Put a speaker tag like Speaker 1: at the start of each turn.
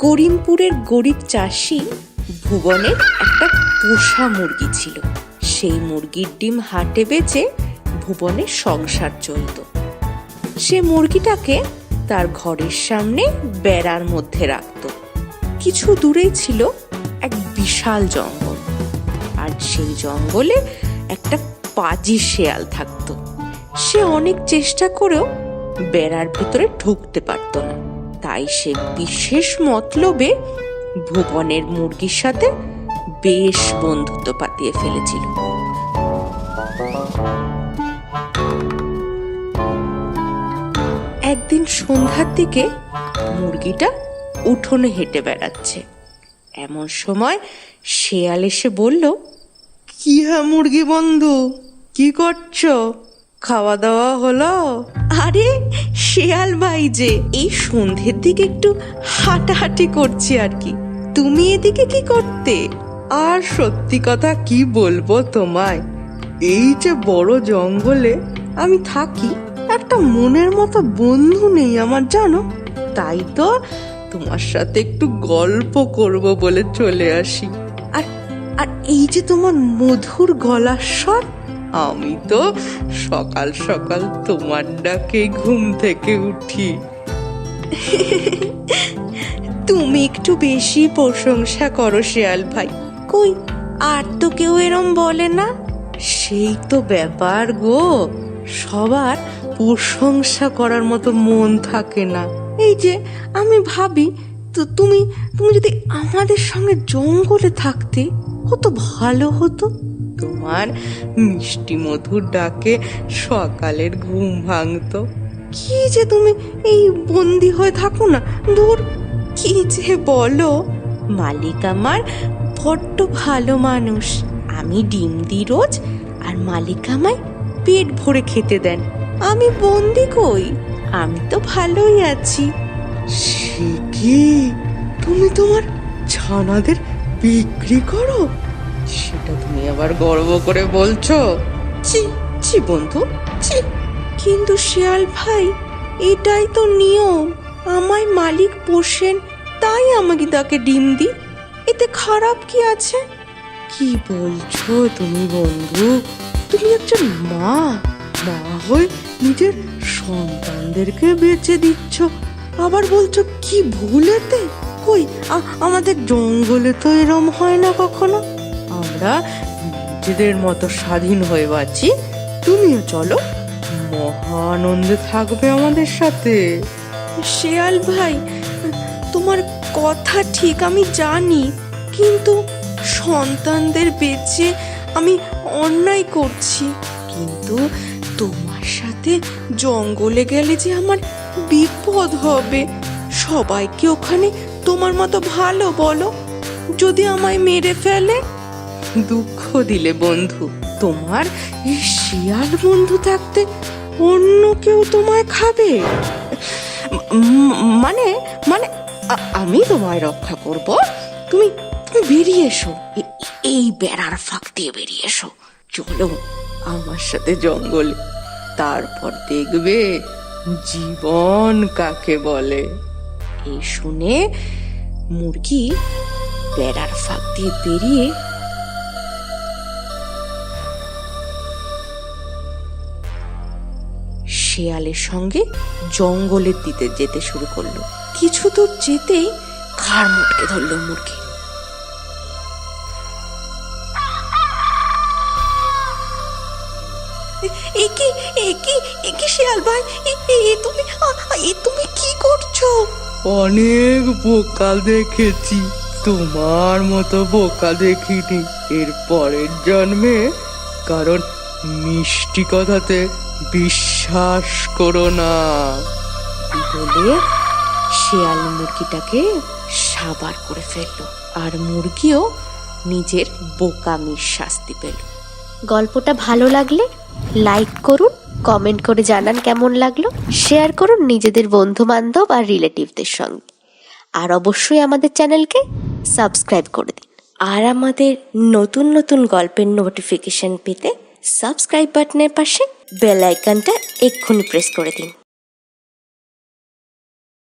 Speaker 1: করিমপুরের গরিব চাষি ভুবনের একটা পোষা মুরগি ছিল। সেই মুরগির ডিম হাটে বেচে ভুবনের সংসার চলত। সে মুরগিটাকে তার ঘরের সামনে বেড়ার মধ্যে রাখত। কিছু দূরেই ছিল এক বিশাল জঙ্গল, আর সেই জঙ্গলে একটা পাজি শেয়াল থাকতো। সে অনেক চেষ্টা করেও বেড়ার ভিতরে ঢুকতে পারত না। তাই সে বিশেষ মতলবে ভুবনের মুরগির সাথে বেশ বন্ধুত্ব পাতিয়ে ফেলেছিল। একদিন সন্ধ্যার দিকে মুরগিটা উঠোনে হেঁটে বেড়াচ্ছে। এমন সময় শেয়াল এসে বলল,
Speaker 2: কি হ্যাঁ মুরগি বন্ধু, কি করছো? খাওয়া দাওয়া হলো?
Speaker 1: আরে শেয়াল ভাই যে, এই সন্ধ্যের দিকে একটু হাঁটাহাঁটি করছি আর কি। তুমি এদিকে কি করতে?
Speaker 2: আর সত্যি কথা কি বলবো তোমায়, এই যে বড় জঙ্গলে আমি থাকি, একটা মনের মতো বন্ধু নেই আমার, জানো। তাই তো তোমার সাথে একটু গল্প করব বলে চলে আসি। আর আর এই যে তোমার মধুর গলার স্বর, আমি তো সকাল সকাল তোমার ডাকে ঘুম থেকে উঠি।
Speaker 1: তুমি একটু বেশি প্রশংসা করো শেয়াল ভাই। কই, আর তো কেউ এরম বলে না।
Speaker 2: সেই তো ব্যাপার গো, সবার প্রশংসা করার মতো মন থাকে না। এই যে আমি ভাবি, তো তুমি যদি আমাদের সঙ্গে জঙ্গলে থাকতে কত ভালো হতো। তোমার মিষ্টি মধুর ডাকে সকালের ঘুম ভাঙতো। কি যে তুমি এই বন্দি হয়ে থাকো না, দূর।
Speaker 1: কি যে বলো, মালিক আমার বড্ড ভালো মানুষ। আমি ডিম দিই রোজ, আর মালিক আমায় পেট ভরে খেতে দেন। আমি বন্দি কই, আমি তো ভালোই আছি।
Speaker 2: সে কি, তুমি তোমার ছানাদের বিক্রি করো? সেটা তুমি আবার গর্ব করে বলছো?
Speaker 1: ছি ছি বন্ধু, ছি। কিন্তু শিয়াল ভাই, এটাই তো নিয়ম। আমায় মালিক পোষেন, তাই আমাকে তাকে ডিম দিই। এতে খারাপ কি আছে?
Speaker 2: কি বলছো তুমি বন্ধু? তুমি একজন মা হয়ে নিজের সন্তানদেরকে বেঁচে দিচ্ছ, আবার বলছো কি ভুলেতে? কই, আমাদের জঙ্গলে তো এরম হয় না কখনো। আমরা নিজেদের মতো স্বাধীন হয়ে বাঁচি। তুমিও চলো, মহা আনন্দে থাকবে আমাদের সাথে।
Speaker 1: শিয়াল ভাই, তোমার কথা ঠিক আমি জানি, কিন্তু সন্তানদের বেঁচে আমি অন্যায় করছি। কিন্তু তোমার সাথে জঙ্গলে গেলে যে আমার বিপদ হবে। সবাইকে ওখানে তোমার মতো ভালো বলো, যদি আমায় মেরে ফেলে?
Speaker 2: দুঃখ দিলে বন্ধু, তোমার এই শিয়াল বন্ধু থাকতে অন্য কেউ তোমায় খাবে? মানে মানে আমি তোমায় রক্ষা করব। তুমি বেরিয়ে এসো, এই বেড়ার ফাঁক দিয়ে বেরিয়ে এসো। চলো আমার সাথে জঙ্গলে, তারপর দেখবে জীবন কাকে বলে।
Speaker 1: এই শুনে মুরগি বেড়ার ফাঁক দিয়ে বেরিয়ে শেয়ালের সঙ্গে জঙ্গলের দিকে যেতে শুরু করলো। কিছু দূর যেতেই ঘাড় মুটকে ধরলো মুরগি। একি শিয়াল ভাই, তুমি কি করছো?
Speaker 2: অনেক বোকা দেখেছি, তোমার মতো বোকা দেখিনি এর পরের জন্মে। কারণ মিষ্টি কথাতে বিশ্বাস করো না।
Speaker 1: বলে শিয়াল মুরগিটাকে সাবার করে ফেললো, আর মুরগিও নিজের বোকামির শাস্তি পেল।
Speaker 3: গল্পটা ভালো লাগলে লাইক করুন, কমেন্ট করে জানান কেমন লাগলো, শেয়ার করুন নিজেদের বন্ধু বান্ধব আর রিলেটিভদের সঙ্গে, আর অবশ্যই আমাদের চ্যানেলকে সাবস্ক্রাইব করে দিন। আর আমাদের নতুন নতুন গল্পের নোটিফিকেশন পেতে সাবস্ক্রাইব বাটনের পাশে বেল আইকনটা এক্ষুনি প্রেস করে দিন।